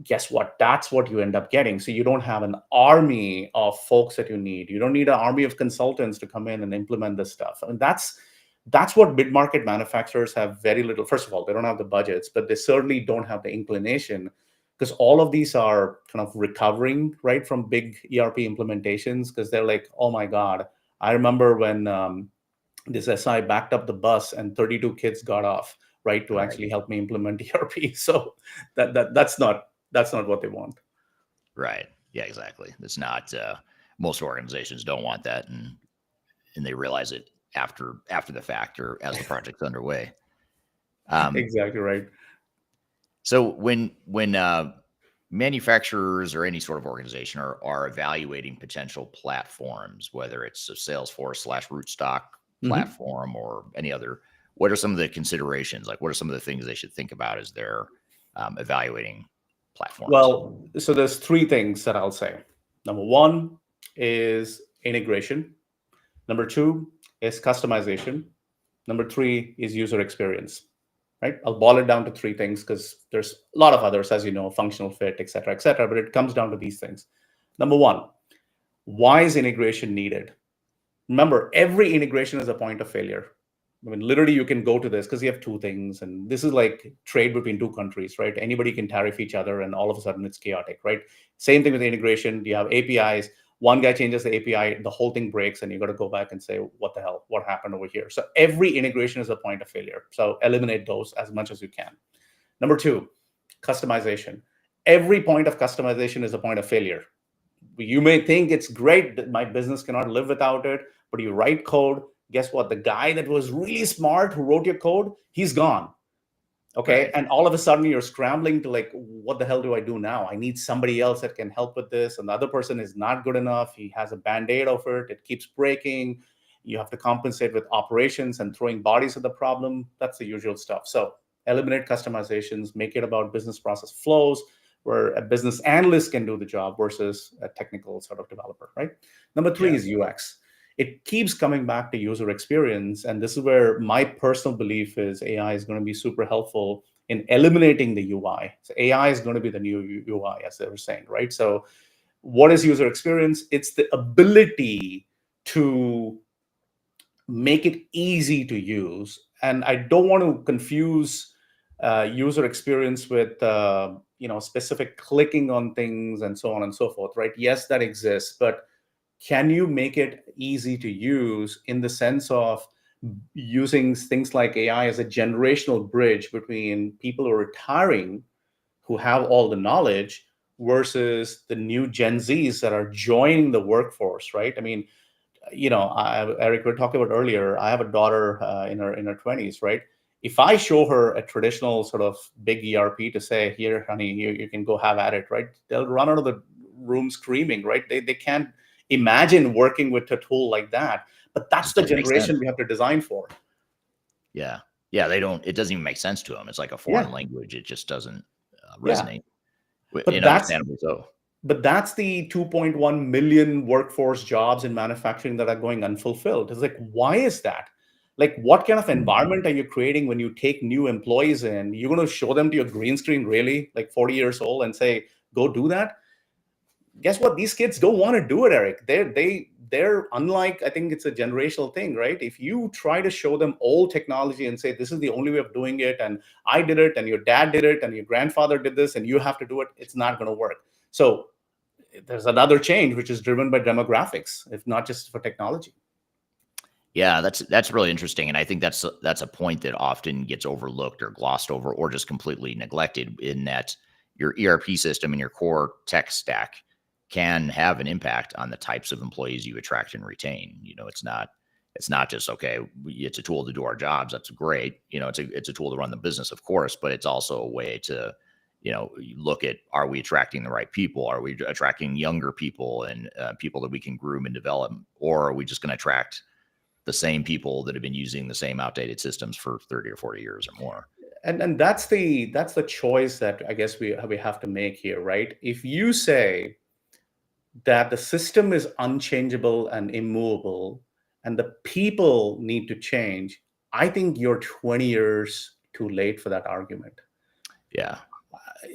Guess what? That's what you end up getting. So you don't have an army of folks that you need. You don't need an army of consultants to come in and implement this stuff. I mean, that's what mid-market manufacturers have very little. First of all, they don't have the budgets, but they certainly don't have the inclination, because all of these are kind of recovering, right, from big ERP implementations, because they're like, oh my God, I remember when this SI backed up the bus and 32 kids got off, right, to actually help me implement ERP. So that's not what they want. Right. Yeah, exactly. It's not, most organizations don't want that. and they realize it after the fact or as the project's underway. Exactly right. So when manufacturers or any sort of organization are evaluating potential platforms, whether it's a Salesforce/Rootstock Mhm. platform or any other, what are some of the considerations? Like, what are some of the things they should think about as they're evaluating platforms? Well, so there's three things that I'll say. Number one is integration. Number two is customization. Number three is user experience. Right? I'll boil it down to three things because there's a lot of others, as you know, functional fit, et cetera, et cetera. But it comes down to these things. Number one, why is integration needed? Remember, every integration is a point of failure. I mean, literally, you can go to this because you have two things, and this is like trade between two countries, right? Anybody can tariff each other, and all of a sudden it's chaotic, right? Same thing with integration. You have APIs. One guy changes the API, the whole thing breaks, and you got to go back and say, what the hell? What happened over here? So every integration is a point of failure. So eliminate those as much as you can. Number two, customization. Every point of customization is a point of failure. You may think it's great that my business cannot live without it, but you write code. Guess what? The guy that was really smart who wrote your code, he's gone. Okay. Right. And all of a sudden you're scrambling to like, what the hell do I do now? I need somebody else that can help with this. And the other person is not good enough. He has a band-aid over it. It keeps breaking. You have to compensate with operations and throwing bodies at the problem. That's the usual stuff. So eliminate customizations, make it about business process flows where a business analyst can do the job versus a technical sort of developer, right? Number three Yeah. is UX. It keeps coming back to user experience. And this is where my personal belief is AI is going to be super helpful in eliminating the UI. So AI is going to be the new UI, as they were saying, right? So what is user experience? It's the ability to make it easy to use. And I don't want to confuse user experience with specific clicking on things and so on and so forth, right? Yes, that exists, but can you make it easy to use in the sense of using things like AI as a generational bridge between people who are retiring, who have all the knowledge, versus the new Gen Zs that are joining the workforce, right? I mean, Eric, we were talking about earlier. I have a daughter in her 20s, right? If I show her a traditional sort of big ERP to say, "Here, honey, you can go have at it," right? They'll run out of the room screaming, right? They can't imagine working with a tool like that. But that's Just the doesn't make sense. generation we have to design for. Yeah. Yeah. They don't, it doesn't even make sense to them. It's like a foreign Yeah, language. It just doesn't yeah. resonate, But and that's understandably so. But that's the 2.1 million workforce jobs in manufacturing that are going unfulfilled. It's like, why is that? Like, what kind of environment are you creating when you take new employees in? You're going to show them to your green screen, really, like 40 years old, and say, go do that? Guess what? These kids don't want to do it, Eric. They're unlike, I think it's a generational thing, right? If you try to show them old technology and say, this is the only way of doing it, and I did it, and your dad did it, and your grandfather did this, and you have to do it, it's not going to work. So there's another change which is driven by demographics, if not just for technology. Yeah, that's really interesting, and I think that's a point that often gets overlooked or glossed over or just completely neglected. In that your ERP system and your core tech stack can have an impact on the types of employees you attract and retain. It's not just okay. It's a tool to do our jobs. That's great. It's a tool to run the business, of course, but it's also a way to you look at, are we attracting the right people? Are we attracting younger people and people that we can groom and develop, or are we just going to attract the same people that have been using the same outdated systems for 30 or 40 years or more? And that's the choice that I guess we have to make here, right? If you say that the system is unchangeable and immovable and the people need to change, I think you're 20 years too late for that argument. Yeah.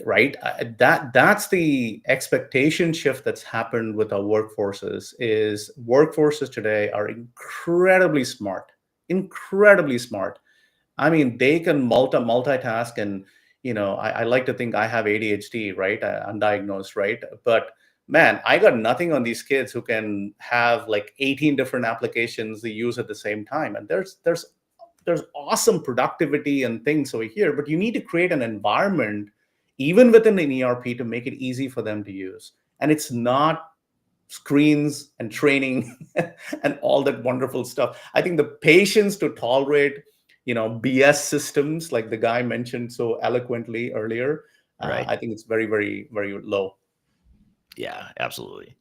Right, that's the expectation shift that's happened with our workforces. Is workforces today are incredibly smart. I mean, they can multitask, and I like to think I have ADHD, right? Undiagnosed, right? But man, I got nothing on these kids who can have like 18 different applications they use at the same time. And there's awesome productivity and things over here, but you need to create an environment even within an ERP to make it easy for them to use. And it's not screens and training and all that wonderful stuff. I think the patience to tolerate, BS systems, like the guy mentioned so eloquently earlier, Right. I think it's very, very, very low. Yeah, absolutely.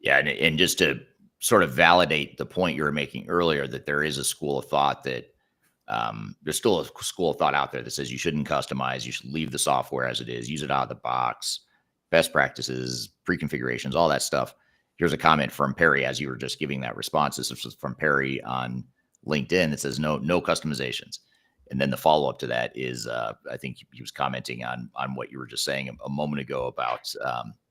Yeah, and just to sort of validate the point you were making earlier, that there is a school of thought that there's still a school of thought out there that says you shouldn't customize, you should leave the software as it is, use it out of the box, best practices, pre-configurations, all that stuff. Here's a comment from Perry as you were just giving that response. This is from Perry on LinkedIn that says no customizations. And then the follow-up to that is, I think he was commenting on what you were just saying a moment ago about,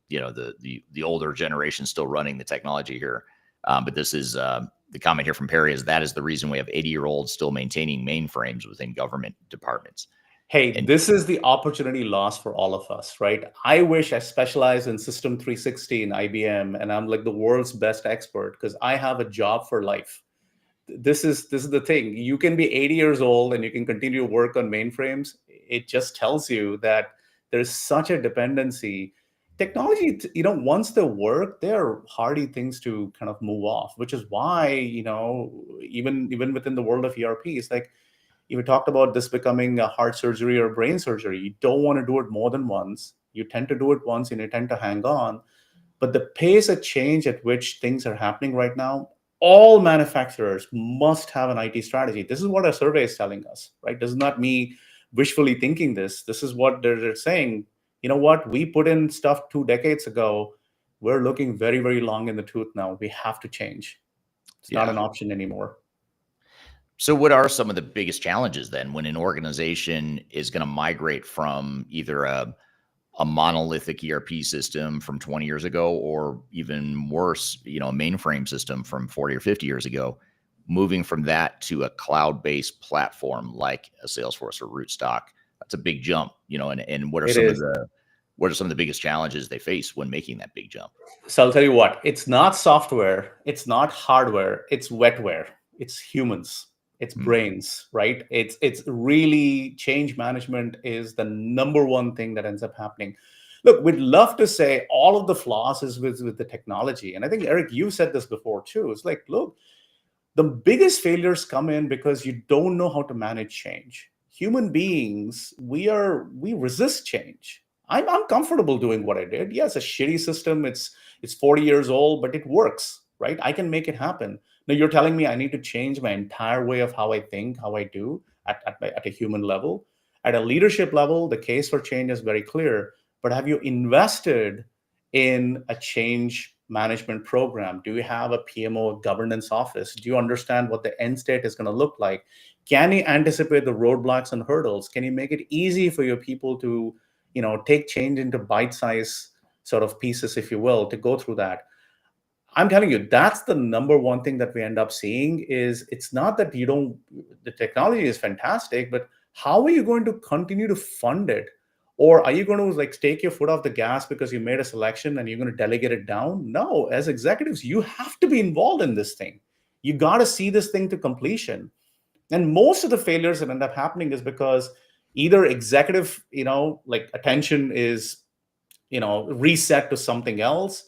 the older generation still running the technology here. But this is the comment here from Perry is that is the reason we have 80-year-olds still maintaining mainframes within government departments. Hey, And this is the opportunity lost for all of us, right? I wish I specialized in System 360 in IBM and I'm like the world's best expert because I have a job for life. This is the thing. You can be 80 years old and you can continue to work on mainframes. It just tells you that there's such a dependency. Technology, once they work, they're hardy things to kind of move off, which is why, even within the world of ERP, it's like you talked about this becoming a heart surgery or brain surgery. You don't want to do it more than once. You tend to do it once and you tend to hang on. But the pace of change at which things are happening right now, all manufacturers must have an IT strategy. This is what our survey is telling us, right? This is not me wishfully thinking this. This is what they're saying. You know what? We put in stuff 2 decades ago. We're looking very, very long in the tooth now. We have to change. It's not yeah. an option anymore. So what are some of the biggest challenges then when an organization is going to migrate from either a monolithic ERP system from 20 years ago, or even worse, a mainframe system from 40 or 50 years ago, moving from that to a cloud-based platform like a Salesforce or Rootstock? That's a big jump, and what are It some of is. the biggest challenges they face when making that big jump? So I'll tell you what, it's not software, it's not hardware, it's wetware, it's humans, it's Hmm. brains, right? It's really change management is the number one thing that ends up happening. Look, we'd love to say all of the flaws is with the technology. And I think Eric, you said this before too. It's like, look, the biggest failures come in because you don't know how to manage change. Human beings, we resist change. I'm comfortable doing what I did. Yes, a shitty system, it's 40 years old, but it works, right? I can make it happen. Now you're telling me I need to change my entire way of how I think, how I do at a human level. At a leadership level, the case for change is very clear. But have you invested in a change management program? Do you have a PMO governance office? Do you understand what the end state is going to look like? Can you anticipate the roadblocks and hurdles? Can you make it easy for your people to, take change into bite-sized sort of pieces, if you will, to go through that? I'm telling you, that's the number one thing that we end up seeing is it's not that the technology is fantastic, but how are you going to continue to fund it? Or are you going to like take your foot off the gas because you made a selection and you're going to delegate it down? No, as executives, you have to be involved in this thing. You got to see this thing to completion. And most of the failures that end up happening is because either executive, like attention is reset to something else.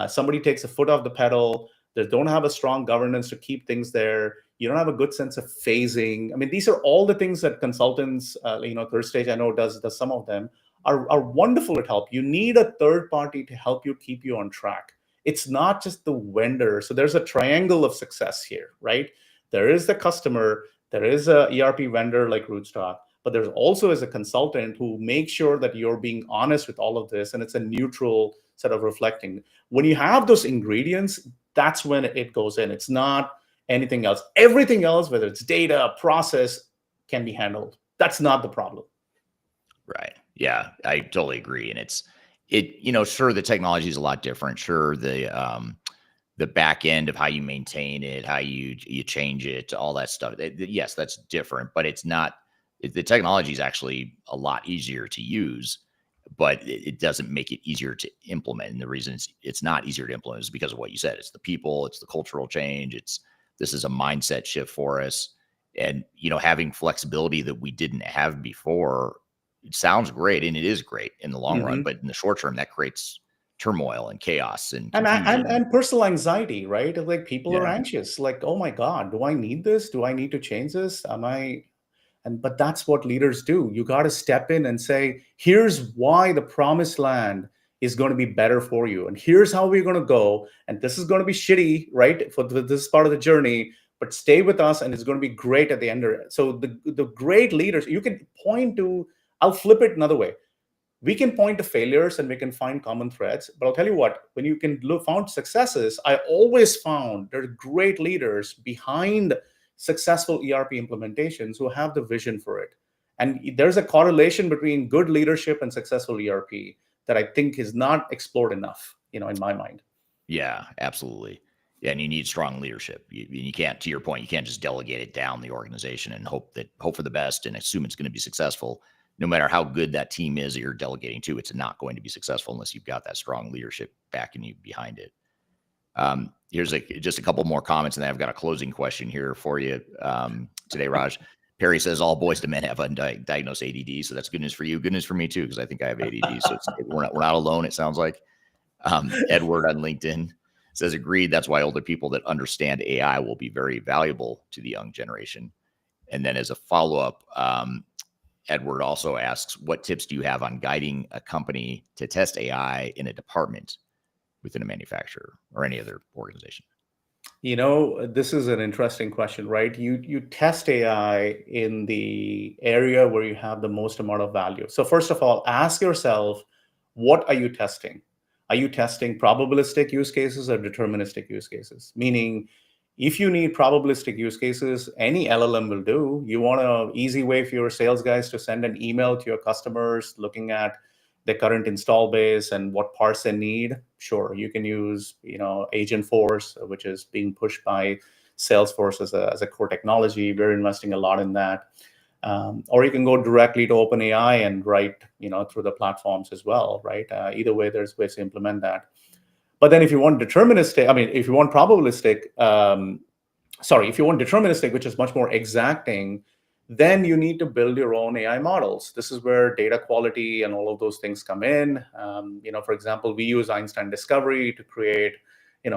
Somebody takes a foot off the pedal. They don't have a strong governance to keep things there. You don't have a good sense of phasing. I mean, these are all the things that consultants, Third Stage, I know does some of them are wonderful at help. You need a third party to help you keep you on track. It's not just the vendor. So there's a triangle of success here, right? There is the customer. There is a ERP vendor like Rootstock, but there's also as a consultant who makes sure that you're being honest with all of this and it's a neutral set of reflecting. When you have those ingredients, that's when it goes in. It's not anything else. Everything else, whether it's data, process, can be handled. That's not the problem. Right. Yeah, I totally agree. And sure, the technology is a lot different. Sure, the back end of how you maintain it, how you change it, all that stuff. Yes, that's different, but it's not. The technology is actually a lot easier to use, but it doesn't make it easier to implement. And the reason it's not easier to implement is because of what you said. It's the people, it's the cultural change. This is a mindset shift for us, and having flexibility that we didn't have before. It sounds great, and it is great in the long run, Mhm. but in the short term, that creates turmoil and chaos and And confusion. personal anxiety, right? Like people are Yeah. anxious, like, oh my God, do I need this? Do I need to change this? Am I? And but that's what leaders do. You got to step in and say, here's why the promised land is going to be better for you, and here's how we're going to go. And this is going to be shitty, right, for this part of the journey. But stay with us, and it's going to be great at the end of it. So the great leaders, you can point to. I'll flip it another way. We can point to failures and we can find common threads, but I'll tell you what, when you can look found successes, I always found there are great leaders behind successful ERP implementations who have the vision for it. And there's a correlation between good leadership and successful ERP that I think is not explored enough, in my mind. Yeah, absolutely. Yeah, and you need strong leadership. You can't, to your point, you can't just delegate it down the organization and hope for the best and assume it's going to be successful. No matter how good that team is that you're delegating to, it's not going to be successful unless you've got that strong leadership backing you behind it. Here's just a couple more comments, and then I've got a closing question here for you today, Raj. Perry says all boys to men have undiagnosed ADD, so that's good news for you. Good news for me too, because I think I have ADD. So we're not alone. It sounds like. Edward on LinkedIn says agreed. That's why older people that understand AI will be very valuable to the young generation. And then as a follow up, Edward also asks, what tips do you have on guiding a company to test AI in a department within a manufacturer or any other organization? This is an interesting question, right? You test AI in the area where you have the most amount of value. So first of all, ask yourself, what are you testing? Are you testing probabilistic use cases or deterministic use cases? Meaning, if you need probabilistic use cases, any LLM will do. You want an easy way for your sales guys to send an email to your customers looking at the current install base and what parts they need. Sure, you can use Agentforce, which is being pushed by Salesforce as a core technology. We're investing a lot in that. Or you can go directly to OpenAI and write through the platforms as well, right? Either way, there's ways to implement that. But then if you want deterministic, if you want probabilistic, if you want deterministic, which is much more exacting, then you need to build your own AI models. This is where data quality and all of those things come in. For example, we use Einstein Discovery to create,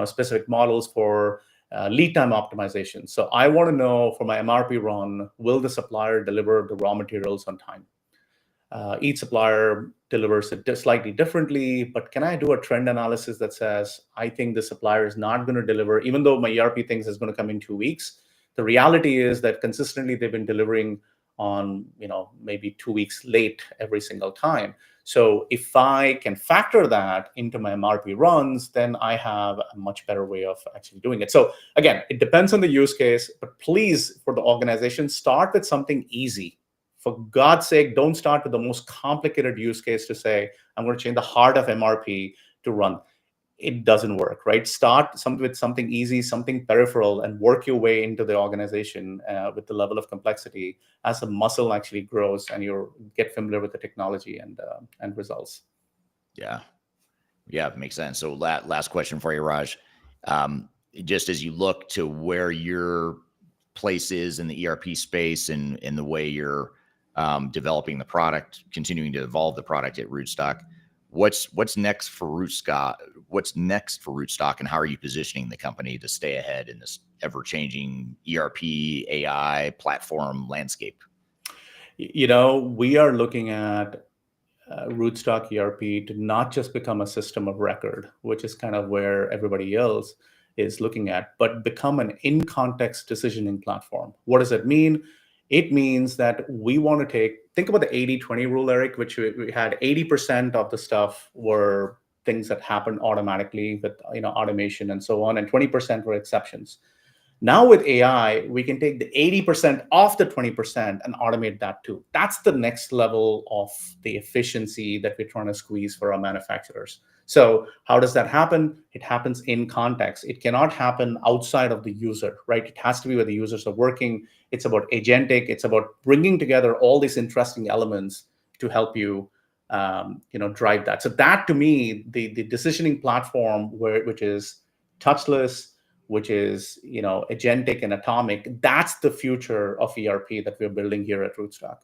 specific models for lead time optimization. So I want to know for my MRP run, will the supplier deliver the raw materials on time? Each supplier delivers it slightly differently, but can I do a trend analysis that says, I think the supplier is not going to deliver, even though my ERP thinks it's going to come in 2 weeks. The reality is that consistently they've been delivering on, maybe 2 weeks late every single time. So if I can factor that into my MRP runs, then I have a much better way of actually doing it. So again, it depends on the use case, but please, for the organization, start with something easy. For God's sake, don't start with the most complicated use case to say, I'm going to change the heart of MRP to run. It doesn't work, right? Start with something easy, something peripheral, and work your way into the organization with the level of complexity as the muscle actually grows and you get familiar with the technology and results. Yeah, it makes sense. So last question for you, Raj. Just as you look to where your place is in the ERP space and in the way you're developing the product, continuing to evolve the product at Rootstock, what's next for Rootstock? What's next for Rootstock, and how are you positioning the company to stay ahead in this ever-changing ERP, AI platform landscape? We are looking at Rootstock ERP to not just become a system of record, which is kind of where everybody else is looking at, but become an in-context decisioning platform. What does it mean? It means that we want to think about the 80-20 rule, Eric, which we had 80% of the stuff were things that happened automatically with automation and so on, and 20% were exceptions. Now with AI, we can take the 80% off the 20% and automate that too. That's the next level of the efficiency that we're trying to squeeze for our manufacturers. So how does that happen? It happens in context. It cannot happen outside of the user, right? It has to be where the users are working. It's about agentic. It's about bringing together all these interesting elements to help you, drive that. So that, to me, the decisioning platform, which is touchless, which is agentic and atomic, that's the future of ERP that we're building here at Rootstock.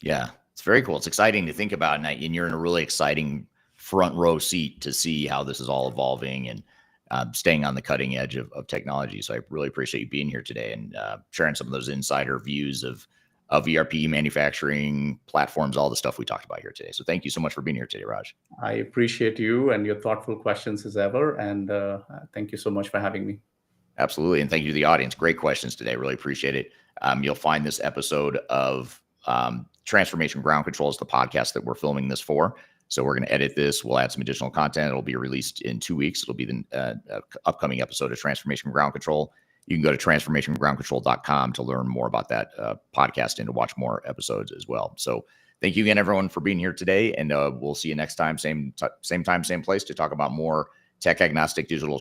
Yeah, it's very cool. It's exciting to think about, and you're in a really exciting front row seat to see how this is all evolving and staying on the cutting edge of technology. So I really appreciate you being here today and sharing some of those insider views of ERP, manufacturing, platforms, all the stuff we talked about here today. So thank you so much for being here today, Raj. I appreciate you and your thoughtful questions as ever. And thank you so much for having me. Absolutely. And thank you to the audience. Great questions today. Really appreciate it. You'll find this episode of Transformation Ground Control is the podcast that we're filming this for. So we're going to edit this. We'll add some additional content. It'll be released in 2 weeks. It'll be the upcoming episode of Transformation Ground Control. You can go to transformationgroundcontrol.com to learn more about that podcast and to watch more episodes as well. So thank you again, everyone, for being here today. And we'll see you next time, same time, same place, to talk about more tech agnostic digital